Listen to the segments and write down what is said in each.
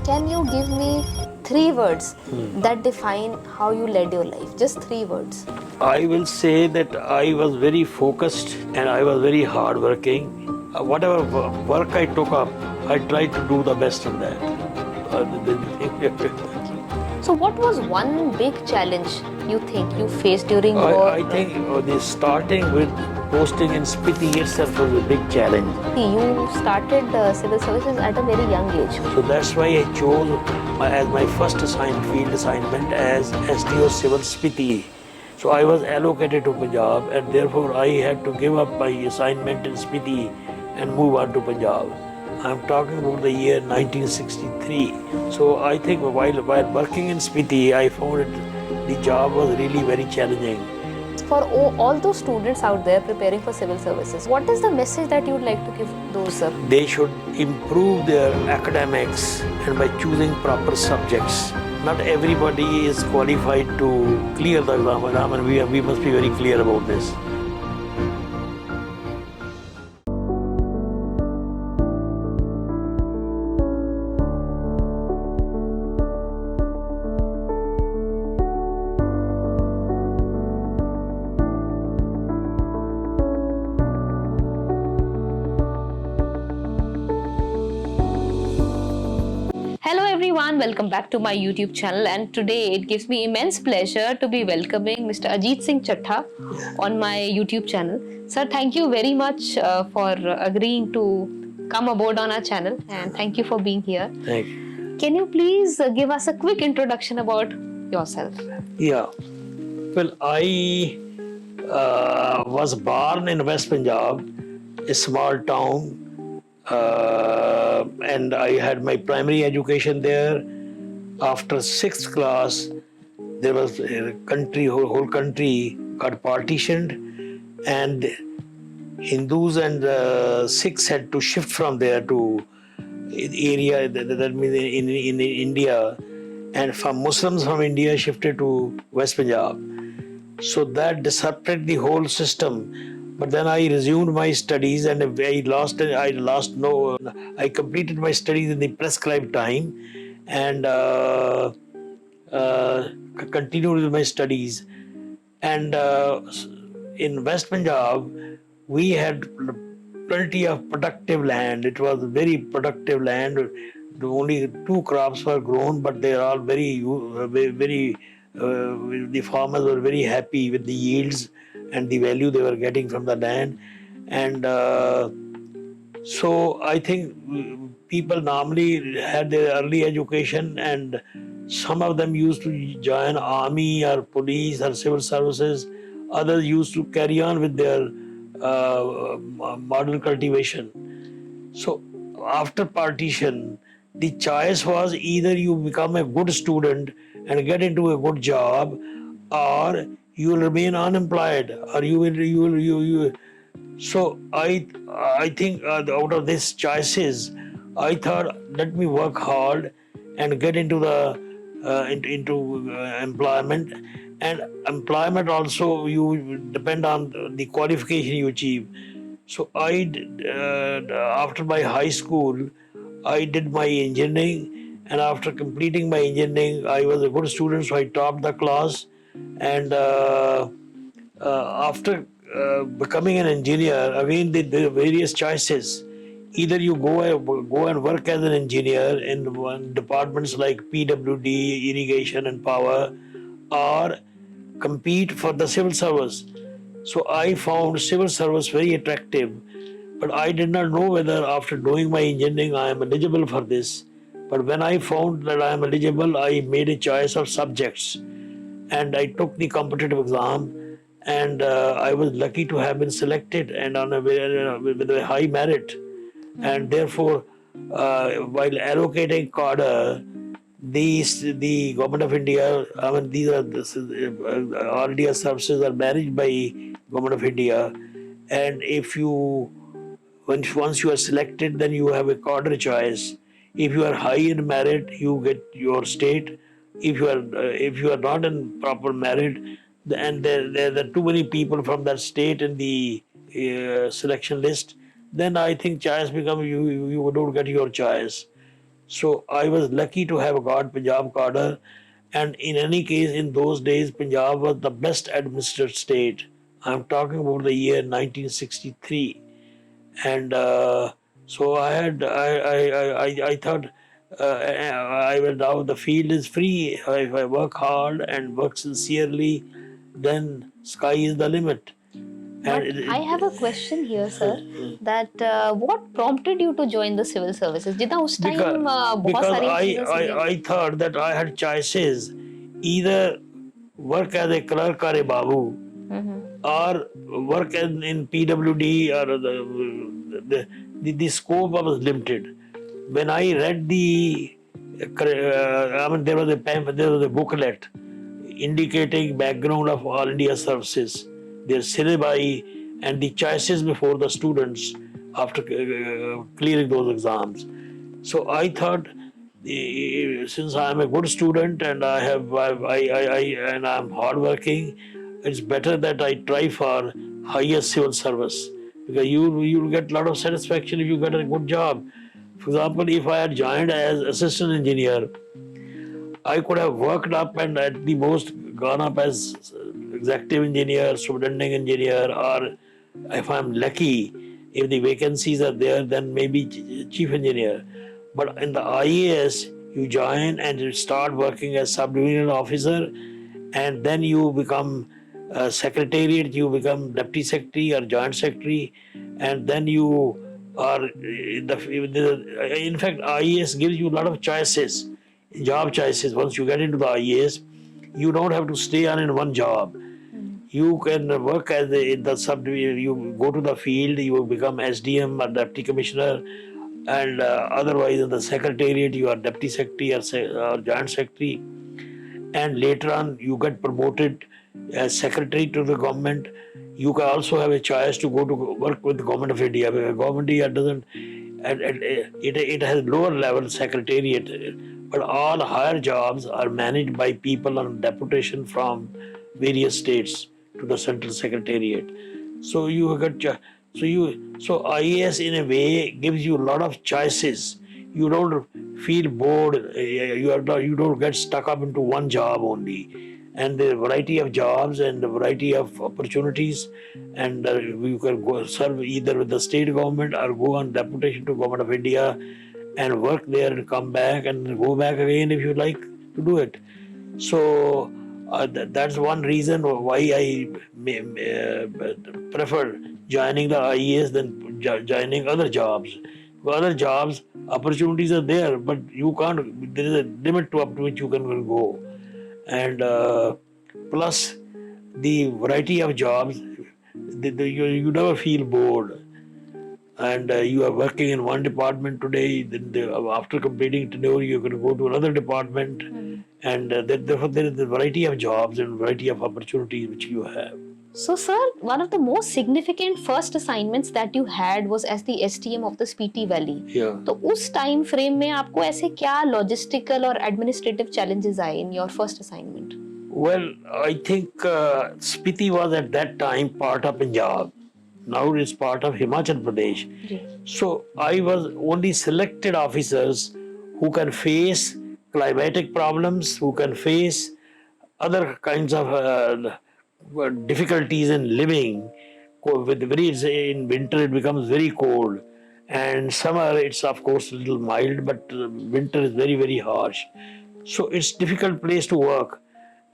Can you give me 3 words that define how you led your life? Just 3 words. I will say that I was very focused and I was very hardworking. Whatever work I took up, I tried to do the best in that. So what was one big challenge you think you faced during your... I think the starting with posting in Spiti itself was a big challenge. You started civil services at a very young age. So that's why I chose as my first field assignment as SDO Civil Spiti. So I was allocated to Punjab and therefore I had to give up my assignment in Spiti and move on to Punjab. I'm talking about the year 1963. So I think while working in Spiti, I found the job was really very challenging. For all those students out there preparing for civil services, what is the message that you would like to give those? They should improve their academics and by choosing proper subjects. Not everybody is qualified to clear the exam, and we must be very clear about this. Hello everyone, welcome back to my YouTube channel, and today it gives me immense pleasure to be welcoming Mr. Ajit Singh Chatha on my YouTube channel. Sir, thank you very much for agreeing to come aboard on our channel, and thank you for being here. Thank you. Can you please give us a quick introduction about yourself? Yeah. Well, I was born in West Punjab, a small town. And I had my primary education there. After 6th class, there was a whole country got partitioned, and Hindus and Sikhs had to shift from there to area that means in India, and from Muslims from India shifted to West Punjab. So that disrupted the whole system. But then I resumed my studies and I completed my studies in the prescribed time and continued with my studies. And in West Punjab, we had plenty of productive land. It was very productive land. Only 2 crops were grown, but they are all the farmers were very happy with the yields and the value they were getting from the land. And so I think people normally had their early education, and some of them used to join army or police or civil services. Others used to carry on with their modern cultivation. So after partition, the choice was either you become a good student and get into a good job, or you will remain unemployed, or you will. So I think out of these choices, I thought let me work hard and get into the employment. And employment also you depend on the qualification you achieve. So after my high school, I did my engineering, and after completing my engineering, I was a good student, so I topped the class. And after becoming an engineer, again the various choices. Either you go and work as an engineer in departments like PWD, irrigation and power, or compete for the civil service. So I found civil service very attractive, but I did not know whether after doing my engineering I am eligible for this. But when I found that I am eligible, I made a choice of subjects, and I took the competitive exam, and I was lucky to have been selected and with a high merit. And therefore, while allocating cadre, the government of India, these are RDS services are managed by government of India, and once you are selected, then you have a cadre choice. If you are high in merit, you get your state. If you are not in proper merit, and there are too many people from that state in the selection list, then I think choice becomes you don't get your choice. So I was lucky to have got Punjab cadre. And in any case, in those days, Punjab was the best administered state. I'm talking about the year 1963. And so I thought, I will now, the field is free. If I work hard and work sincerely, then sky is the limit. But I have a question here, sir. That what prompted you to join the civil services? जितना उस time बहुत because सारी reasons होंगे. I thought that I had choices, either work as a clerk or a babu, or work in PWD, or the scope was limited. When I read there was a booklet indicating background of all India services, their syllabi, and the choices before the students after clearing those exams. So I thought, since I am a good student and and I'm hardworking, it's better that I try for highest civil service, because you'll get a lot of satisfaction if you get a good job. For example, if I had joined as assistant engineer, I could have worked up and at the most gone up as executive engineer, superintending engineer, or if I'm lucky, if the vacancies are there, then maybe chief engineer. But in the IAS, you join and you start working as sub-divisional officer, and then you become secretariat, you become deputy secretary or joint secretary, and then you are in fact, IAS gives you a lot of choices, job choices. Once you get into the IAS, you don't have to stay on in one job. You can work as in the subdivision. You go to the field, you become SDM or deputy commissioner, and otherwise in the secretariat you are deputy secretary or joint secretary, and later on you get promoted as secretary to the government. You can also have a choice to go to work with the government of India. Government of India doesn't, it has lower level secretariat, but all higher jobs are managed by people on deputation from various states to the central secretariat. So you get so IAS in a way gives you a lot of choices. You don't feel bored. You don't get stuck up into one job only. And the variety of jobs and the variety of opportunities, and you can go serve either with the state government or go on deputation to Government of India and work there and come back and go back again if you like to do it. So that's one reason why I prefer joining the IAS than joining other jobs. For other jobs, opportunities are there, but you can't. There is a limit to up to which you can go, and plus the variety of jobs, you never feel bored. And you are working in one department today, then after completing tenure, you're going to go to another department, and therefore there is a variety of jobs and variety of opportunities which you have. So, sir, one of the most significant first assignments that you had was as the STM of the Spiti Valley. Yeah. तो उस time frame में आपको ऐसे क्या logistical और administrative challenges आए in your first assignment? Well, I think Spiti was at that time part of Punjab. Now it is part of Himachal Pradesh. So I was only selected officers who can face climatic problems, who can face other kinds of difficulties in living. In winter it becomes very cold, and summer it's of course a little mild, but winter is very, very harsh. So it's difficult place to work.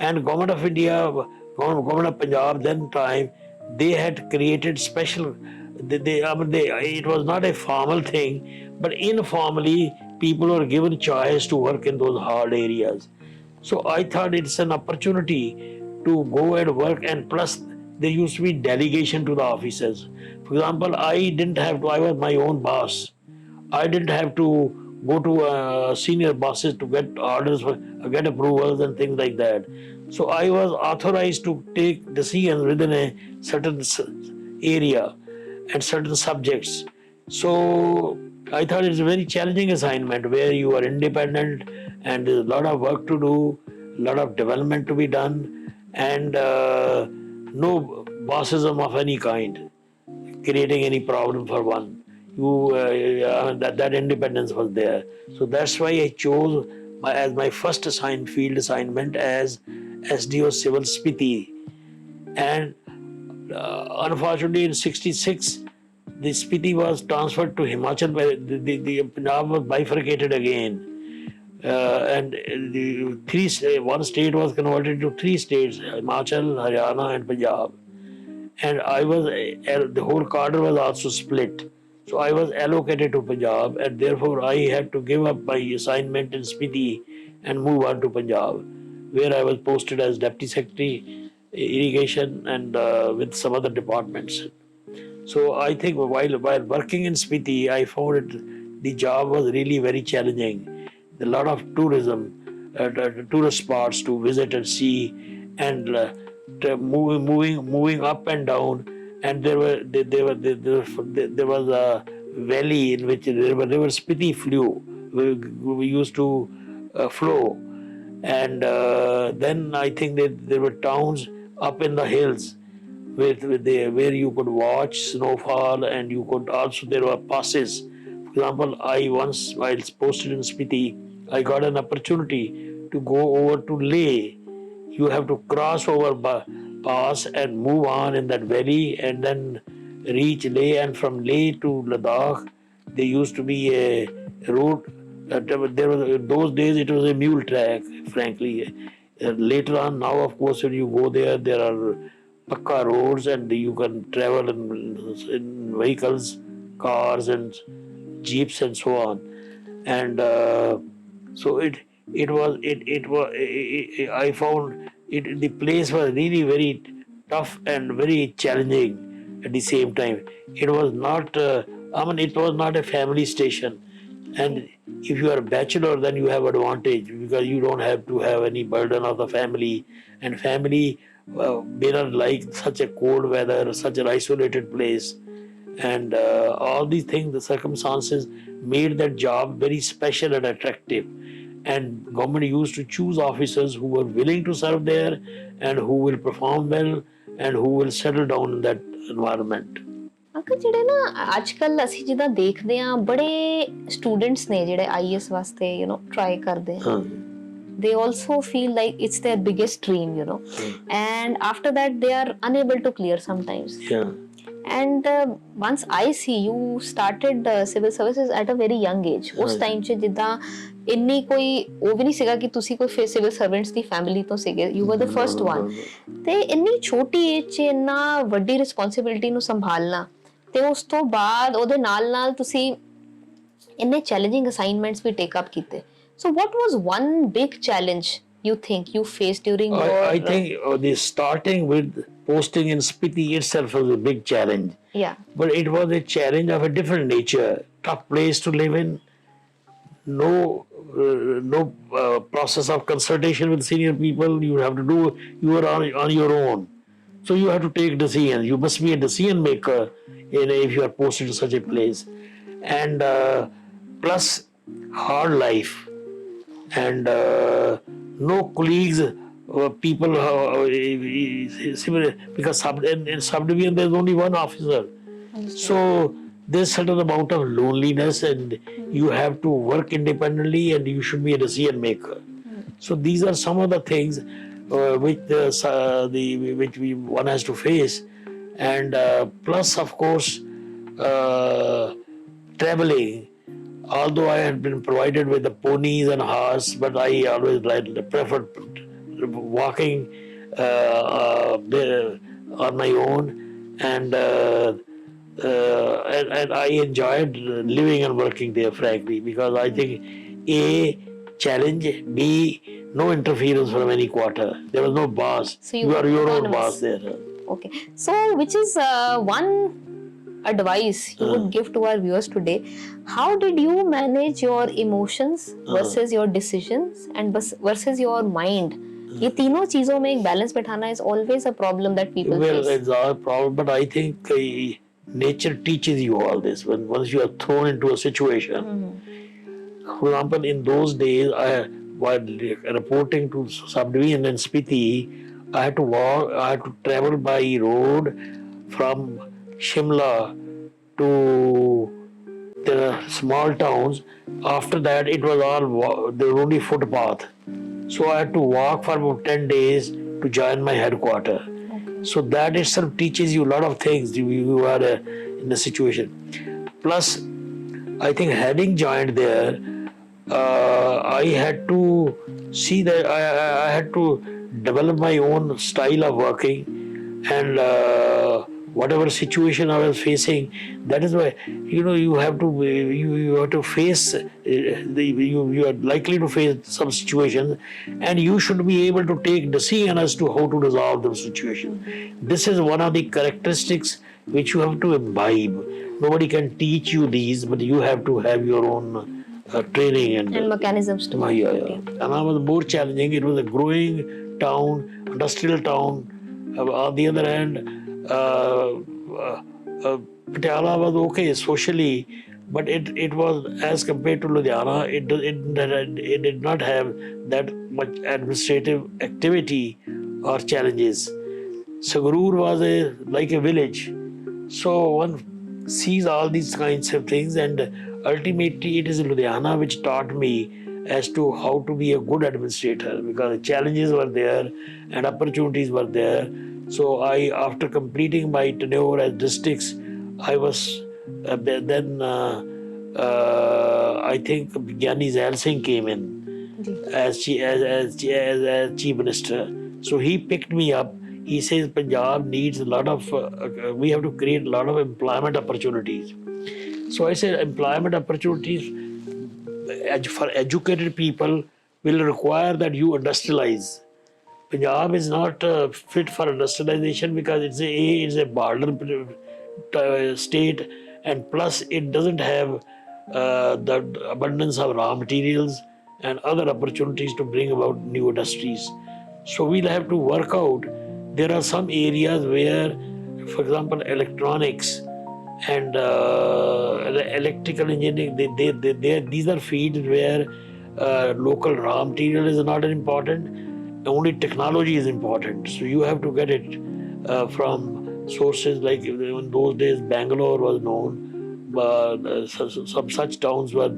And Government of India, Government of Punjab then time, they had created special, it was not a formal thing, but informally people were given choice to work in those hard areas. So I thought it's an opportunity to go and work, and plus there used to be delegation to the officers. For example, I was my own boss. I didn't have to go to senior bosses to get orders, get approvals and things like that. So I was authorized to take decisions within a certain area and certain subjects. So I thought it's a very challenging assignment where you are independent and there's a lot of work to do, a lot of development to be done, and no bossism of any kind creating any problem for one. that independence was there. So that's why I chose as my first field assignment as SDO Civil Spiti. And unfortunately, in '66, the Spiti was transferred to Himachal. The Punjab was bifurcated again. And one state was converted to three states: Himachal, Haryana, and Punjab. And the whole cadre was also split. So I was allocated to Punjab, and therefore I had to give up my assignment in Spiti and move on to Punjab, where I was posted as Deputy Secretary Irrigation and with some other departments. So I think while working in Spiti, I found the job was really very challenging. A lot of tourism, tourist spots to visit and see, and moving up and down. And there was a valley in which the river Spiti flew. We used to flow, and then I think that there were towns up in the hills where you could watch snowfall, and you could also, there were passes. For example, I once, while posted in Spiti, I got an opportunity to go over to Leh. You have to cross over pass and move on in that valley, and then reach Leh. And from Leh to Ladakh, there used to be a road. There was, in those days it was a mule track, frankly. Later on, now of course, when you go there, there are pakka roads, and you can travel in vehicles, cars and jeeps and so on. And so I found the place was really very tough and very challenging at the same time. It was not it was not a family station. And if you are a bachelor, then you have advantage because you don't have to have any burden of the family. And family may not like such a cold weather, such an isolated place. And all these things, the circumstances made that job very special and attractive. And government used to choose officers who were willing to serve there and who will perform well and who will settle down in that environment. Uncle ਜਿਹੜੇ ਨਾ ਅੱਜ ਕੱਲ ਅਸੀਂ ਜਿੱਦਾਂ ਦੇਖਦੇ ਆ ਬੜੇ students ਨੇ ਜਿਹੜੇ ਆਈਐਸ ਵਾਸਤੇ ਟਰਾਈ ਕਰਦੇ ਆ they also feel like it's their biggest dream and after that they are unable to clear sometimes. And once I see you started civil services at a very young age, ਉਸ time 'ਚ ਜਿੱਦਾਂ ਇੰਨੀ ਕੋਈ ਉਹ ਵੀ ਨਹੀਂ ਸੀਗਾ ਕਿ ਤੁਸੀਂ ਕੋਈ ਸਿਵਲ ਸਰਵੈਂਟਸ ਦੀ ਫੈਮਿਲੀ ਤੋਂ ਸੀਗੇ, you were the first one, ਤੇ ਇੰਨੀ ਛੋਟੀ ਏਜ 'ਚ ਇੰਨਾ ਵੱਡੀ ਰਿਸਪੌਂਸਿਬਿਲਿਟੀ ਨੂੰ ਸੰਭਾਲਣਾ ਤੇ ਉਸ ਤੋਂ ਬਾਅਦ ਉਹਦੇ ਨਾਲ ਤੁਸੀਂ ਇੰਨੇ ਚੈਲੰਜਿੰਗ ਅਸਾਈਨਮੈਂਟਸ ਵੀ ਟੇਕ ਅਪ ਕੀਤੇ. So what was one big challenge you think you faced during your... I think the starting with posting in Spiti itself was a big challenge. Yeah. But it was a challenge of a different nature. Tough place to live in. No process of consultation with senior people. You have to do, you are on your own. So you have to take decisions. You must be a decision maker if you are posted to such a place. And plus hard life. And no colleagues, people, because in subdivision there's only one officer. So there's certain amount of loneliness, and you have to work independently, and you should be a decision maker. So these are some of the things which one has to face, and plus of course traveling. Although I had been provided with the ponies and horse, but I always preferred walking on my own, and I enjoyed living and working there, frankly, because I think A, challenge, B, no interference from any quarter. There was no boss. So you are your own boss there. Okay. So which is one advice you would give to our viewers today? How did you manage your emotions versus your decisions and versus your mind? ये तीनों चीजों में एक balance बैठाना is always a problem that people face. Well, it's a problem, but I think nature teaches you all this once you are thrown into a situation. For example, in those days, while reporting to subdivision in Spiti, I had to travel by road from Shimla to there are small towns. After that, it was all there was only footpath. So I had to walk for about 10 days to join my headquarters. So that itself teaches you a lot of things. You are in the situation. Plus, I think having joined there, I had to see that I had to develop my own style of working, and whatever situation I was facing, that is why you have to you have to face you are likely to face some situation, and you should be able to take decision as to how to resolve the situation. This is one of the characteristics which you have to imbibe. Nobody can teach you these, but you have to have your own training and mechanisms to yeah. And I was more challenging. It was a growing town, industrial town. On the other hand, Patiala was okay socially, but it was, as compared to Ludhiana, it did not have that much administrative activity or challenges. Sangrur was like a village. So one sees all these kinds of things, and ultimately it is Ludhiana which taught me as to how to be a good administrator, because challenges were there and opportunities were there. So after completing my tenure as districts, I was then I think Gyani Zail Singh came in as chief minister. So he picked me up. He says Punjab needs a lot of, we have to create a lot of employment opportunities. So I said employment opportunities for educated people will require that you industrialize. Punjab is not fit for industrialization because it's a border state, and plus it doesn't have the abundance of raw materials and other opportunities to bring about new industries. So we'll have to work out. There are some areas where, for example, electronics and electrical engineering, these are fields where local raw material is not important, only technology is important. So you have to get it from sources like, in those days Bangalore was known, some such towns were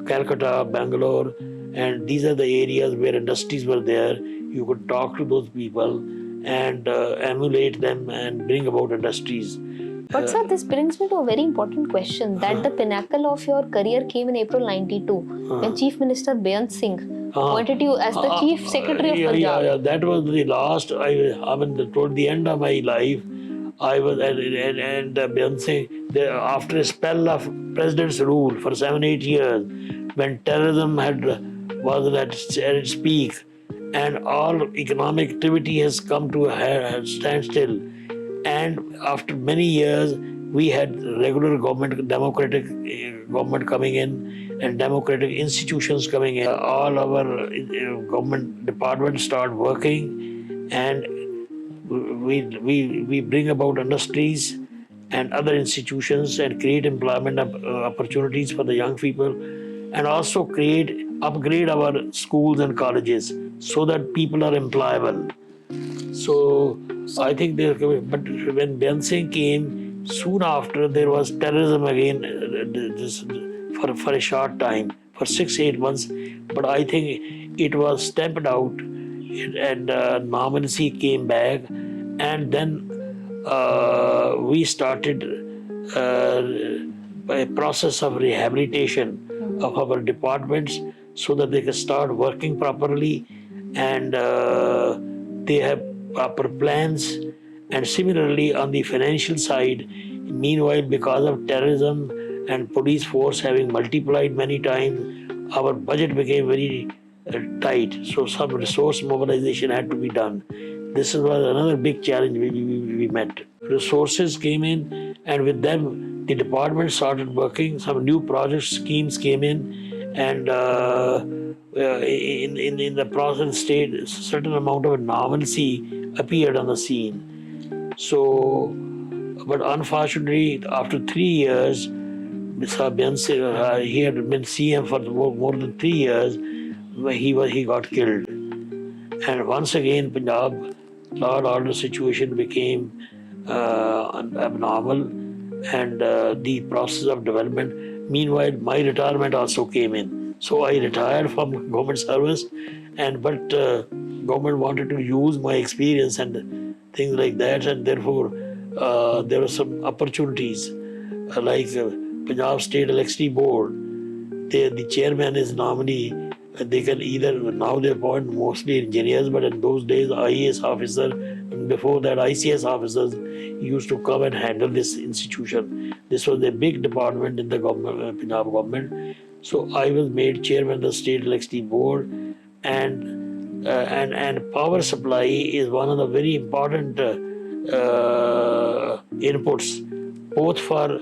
Calcutta, Bangalore, and these are the areas where industries were there. You could talk to those people and emulate them and bring about industries. But sir, this brings me to a very important question, that the pinnacle of your career came in April 92 when Chief Minister Beant Singh appointed you as the Chief Secretary of Punjab. Yeah, that was the last, toward the end of my life, I was, and Beant Singh, after a spell of president's rule for 7-8 years, when terrorism was at its peak, and all economic activity has come to a standstill. And after many years, we had regular government, democratic government coming in, and democratic institutions coming in. All our government departments start working, and we bring about industries and other institutions and create employment opportunities for the young people, and also upgrade our schools and colleges so that people are employable. So I think but when Beant Singh came, soon after there was terrorism again, for a short time, for 6-8 months. But I think it was stamped out, and normalcy came back, and then we started a process of rehabilitation of our departments so that they can start working properly, and they have proper plans. And similarly on the financial side, meanwhile, because of terrorism and police force having multiplied many times, our budget became very tight. So some resource mobilization had to be done. This was another big challenge we met. Resources came in, and with them the department started working. Some new project schemes came in, and in the process state, a certain amount of normalcy appeared on the scene. So, but unfortunately, after 3 years, Mr. Beant Singh, he had been CM for more than 3 years. He got killed, and once again, Punjab law and order situation became abnormal, and the process of development. Meanwhile, my retirement also came in. So I retired from government service, but government wanted to use my experience and things like that, and therefore there were some opportunities like Punjab State Electricity Board. The chairman is normally, they can either, now they appoint mostly engineers, but in those days IAS officer, and before that ICS officers used to come and handle this institution. This was a big department in the government, Punjab government. So I was made chairman of the State Electricity Board, and power supply is one of the very important inputs, both for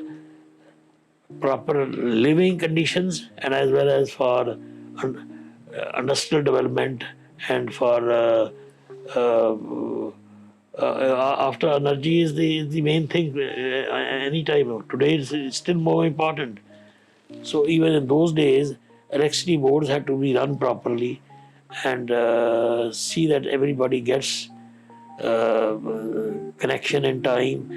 proper living conditions and as well as for industrial development and for after energy is the main thing any time. Today it's still more important. So even in those days, electricity boards had to be run properly and see that everybody gets connection in time,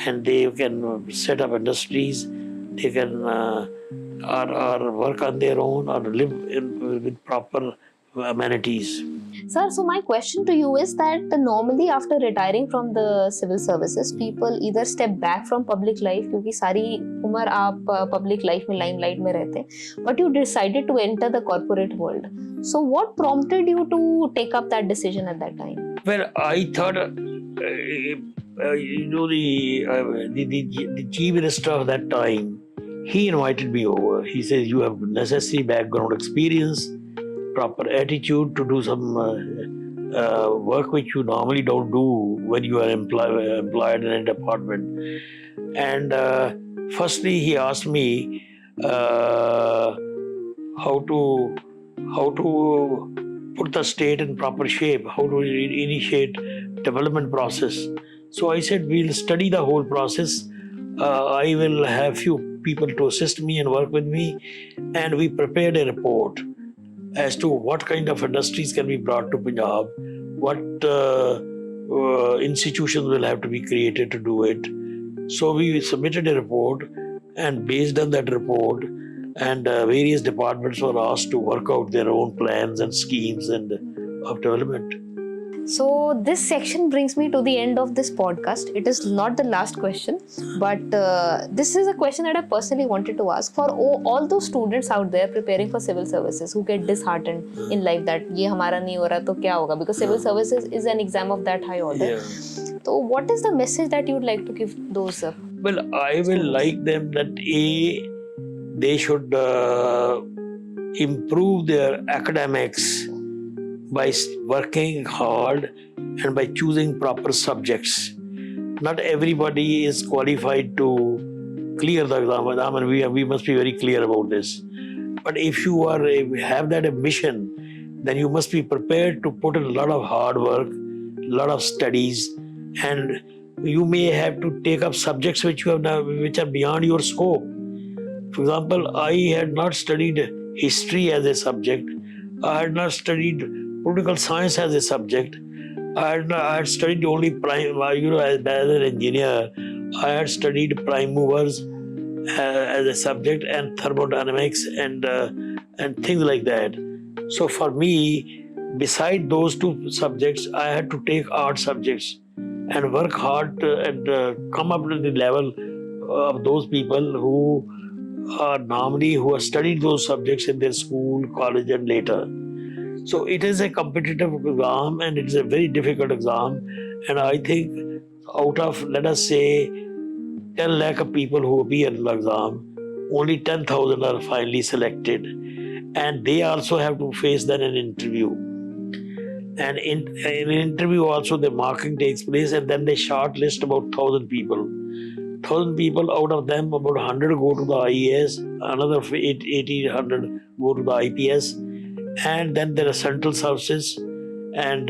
and they can set up industries. They can or work on their own or live with proper amenities. Sir, so my question to you is that normally after retiring from the civil services, people either step back from public life, क्योंकि सारी उम्र आप public life में limelight में रहते हैं, but you decided to enter the corporate world. So what prompted you to take up that decision at that time? Well, I thought, the chief minister of that time, he invited me over. He says, you have necessary background experience, proper attitude to do some work which you normally don't do when you are employed in a department. And firstly, he asked me how to put the state in proper shape, how to initiate development process. So I said, we'll study the whole process. I will have few people to assist me and work with me, and we prepared a report as to what kind of industries can be brought to Punjab, what institutions will have to be created to do it. So we submitted a report, and based on that report, and various departments were asked to work out their own plans and schemes and of development. So this section brings me to the end of this podcast. It is not the last question, but this is a question that I personally wanted to ask for all those students out there preparing for civil services who get disheartened in life that ये हमारा नहीं हो रहा तो क्या होगा, because civil services is an exam of that high order. Yeah. So what is the message that you would like to give those? Well, I will like them that they should improve their academics by working hard and by choosing proper subjects. Not everybody is qualified to clear the exam. I mean, we must be very clear about this. But if you have that ambition, then you must be prepared to put in a lot of hard work, a lot of studies, and you may have to take up subjects which are beyond your scope. For example, I had not studied history as a subject. I had not studied political science as a subject. I had studied only as an engineer, I had studied prime movers as a subject and thermodynamics and things like that. So for me, beside those two subjects, I had to take art subjects and work hard and come up to the level of those people who have studied those subjects in their school, college, and later. So it is a competitive exam and it is a very difficult exam. And I think out of, let us say, 10 lakh of people who appear in the exam, only 10,000 are finally selected. And they also have to face then an interview. And in an interview also the marking takes place, and then they shortlist about 1,000 people. 1,000 people, out of them about 100 go to the IAS, another 1,800 go to the IPS, and then there are central services, and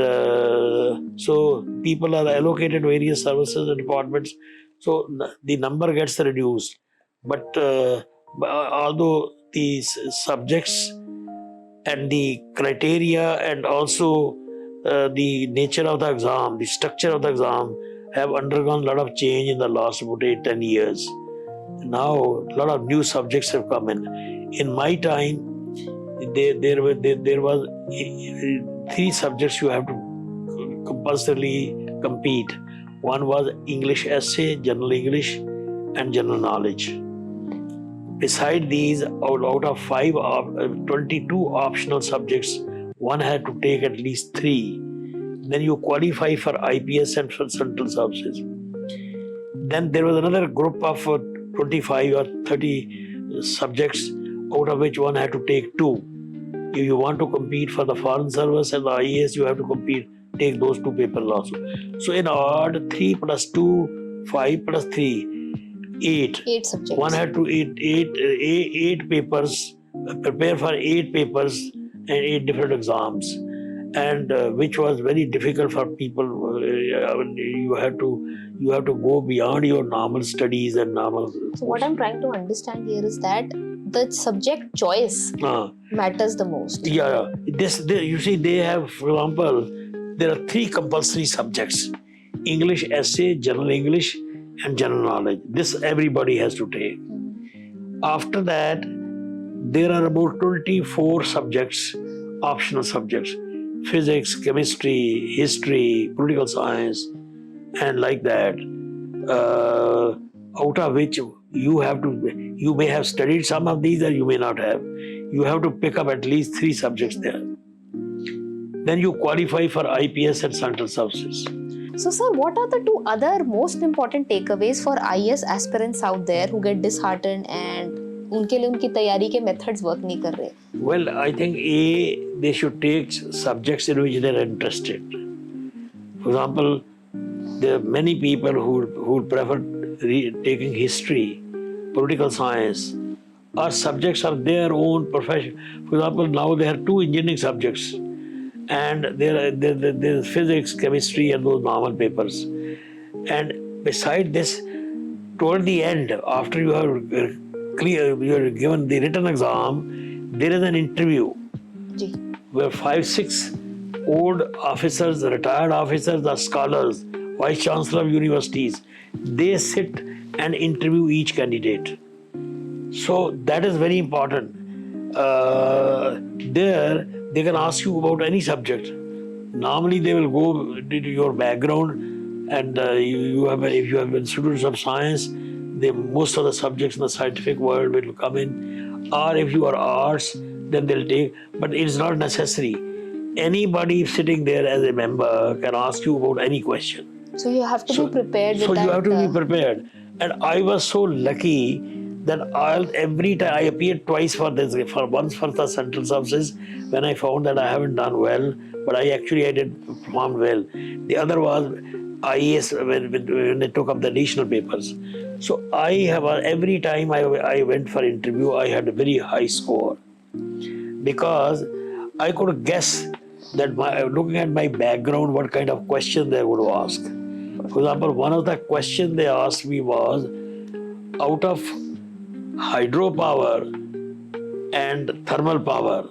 so people are allocated various services and departments, so the number gets reduced. But although these subjects and the criteria and also the nature of the exam, the structure of the exam have undergone a lot of change in the last about 8-10 years. Now a lot of new subjects have come in. In my time, there was 3 subjects you have to compulsorily compete. One was English essay, general English, and general knowledge. Beside these, out of 22 optional subjects, one had to take at least 3. Then you qualify for IPS and for central services. Then there was another group of 25 or 30 subjects, out of which one had to take 2. If you want to compete for the foreign service and the IAS, you have to take those 2 papers also. So in odd, 3 plus 2, 5 plus 3, 8. 8 subjects. One had to 8 papers, prepare for 8 papers and 8 different exams, and which was very difficult for people. You have to go beyond your normal studies and normal. So what I'm trying to understand here is that the subject choice matters the most. Yeah, you see, they have, for example, there are 3 compulsory subjects: English essay, general English, and general knowledge. This everybody has to take. After that, there are about 24 subjects, optional subjects: physics, chemistry, history, political science, and like that. Out of which you may have studied some of these or you may not have. You have to pick up at least 3 subjects there. Then you qualify for IPS and central services. So sir, what are the 2 other most important takeaways for IAS aspirants out there who get disheartened and उनके लिए उनकी तैयारी के methods work नहीं कर रहे? Well, I think they should take subjects in which they are interested. For example, there are many people who prefer taking history, political science, or subjects of their own profession. For example, now there are 2 engineering subjects, and there is physics, chemistry, and those normal papers. And beside this, toward the end, after you are given the written exam, there is an interview where 5-6 old officers, retired officers, or scholars, vice chancellor of universities, they sit and interview each candidate. So that is very important. There they can ask you about any subject. Normally they will go into your background, and if you have been students of science, most of the subjects in the scientific world will come in. Or if you are arts, then they'll take. But it is not necessary. Anybody sitting there as a member can ask you about any question. So you have to be prepared with that. So you have to be prepared. And I was so lucky that every time I appeared twice for this. Once for the central services, when I found that I haven't done well, but I did perform well. The other was IAS when they took up the additional papers. So every time I went for interview, I had a very high score, because I could guess that looking at my background, what kind of question they would ask. For example, one of the questions they asked me was, out of hydropower and thermal power,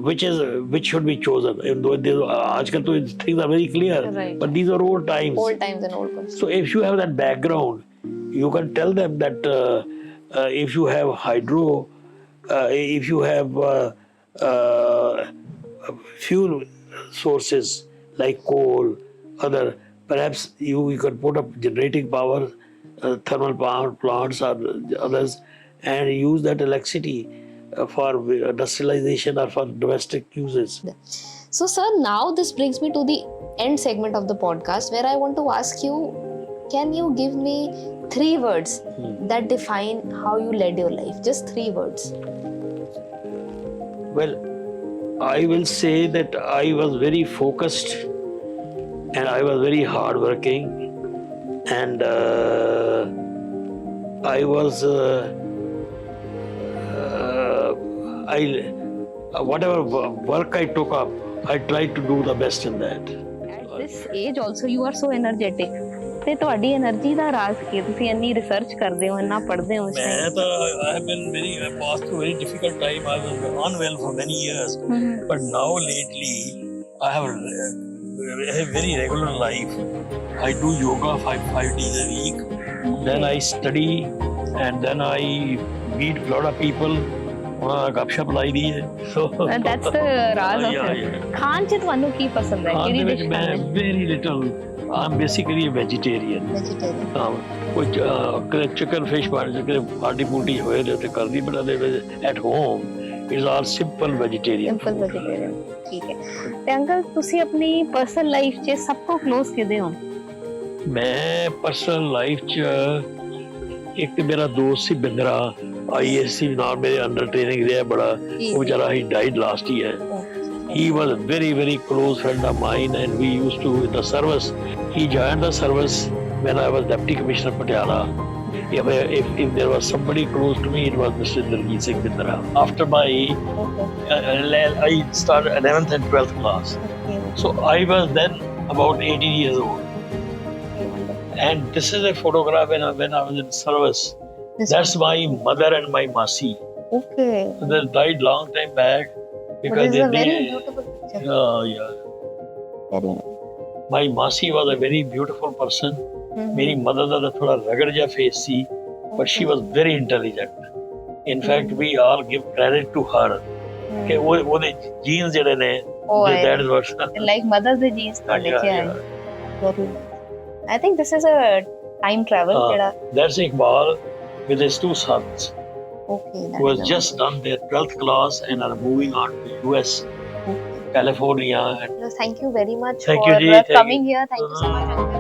which should be chosen? These things are very clear, right. But these are old times. Old times and old questions. So if you have that background, you can tell them that if you have hydro, if you have fuel sources like coal, perhaps you can put up generating power, thermal power plants or others, and use that electricity for industrialization or for domestic uses. So sir, now this brings me to the end segment of the podcast, where I want to ask you, can you give me 3 words that define how you led your life? Just 3 words. Well, I will say that I was very focused and I was very hardworking, and I was whatever work I took up, I tried to do the best in that. At this age also you are so energetic. ਤੇ ਤੁਹਾਡੀ energy ਦਾ ਰਾਜ਼ ਕੀ ਹੈ? ਤੁਸੀਂ ਇੰਨੀ research ਕਰਦੇ ਹੋ, ਇੰਨਾ ਪੜ੍ਹਦੇ ਹੋ? I have passed through a very difficult time. I was unwell for many years, but now lately I have a very regular life. I do yoga five days a week. Then I study, and then I meet a lot of people. ਉਹਨਾਂ ਨਾਲ ਗੱਪਸ਼ਪ ਲਾਈ ਦੀ ਹੈ. So That's the raz of yeah, it. yeah. ਖਾਣ ਚ ਤੁਹਾਨੂੰ ਕੀ ਪਸੰਦ ਹੈ? ਖਾਣ ਕਿਹੜੀ ਦੇ ਵਿੱਚ dish ਮੈਂ ਖਾਂਦੇ ਹੋ? very little. I'm basically a vegetarian. Vegetarian. ਕੋਈ chicken fish ਬਣ ਜੇ ਪਾਰਟੀ ਪੂਟੀ ਹੋਏ ਤੇ ਕਰਦੀ ਬਣਾ ਦੇ at home is all simple vegetarian. Simple vegetarian. ਠੀਕ ਹੈ. ਤੇ ਅੰਕਲ ਤੁਸੀਂ ਆਪਣੀ ਪਰਸਨਲ ਲਾਈਫ 'ਚ ਸਭ ਤੋਂ ਕਲੋਜ਼ ਕਿਹਦੇ ਹੋ? ਮੈਂ ਪਰਸਨਲ ਲਾਈਫ 'ਚ ਇੱਕ ਮੇਰਾ ਦੋਸਤ ਸੀ ਬਿੰਦਰਾ IAS ਸੀ ਨਾਲ ਮੇਰੇ ਅੰਡਰ ਟ੍ਰੇਨਿੰਗ ਰਿਹਾ ਬੜਾ ਉਹ ਵਿਚਾਰਾ ਹੀ died last year. He was a very close friend of mine, and we used to in the service. He joined the service when I was Deputy Commissioner Patiala. If there was somebody close to me, it was Mr. Ajit Singh Chatha. After my I started 11th and 12th class. So I was then about 18 years old. And this is a photograph when I was in service. That's my mother and my masi. Okay. They died long time back. Because it's a very beautiful picture. Yeah. Very nice. My masi was a very beautiful person. मेरी mother ਦਾ ਥੋੜਾ ਰਗੜ ਜਿਹਾ face C, but she was very intelligent. In fact, we all give credit to her. ਕਿ ਉਹਦੇ genes ਜਿਹੜੇ ਨੇ, that is what. Like mother's the genes ਤੁਹਾਡੇ ਚ ਆਏ. Very nice. I think this is a time travel. That's Iqbal with his two sons. Okay. Who has just done their 12th class and are moving on to US, California. Thank you very much Thank for you, Ji. coming here. Thank you so much.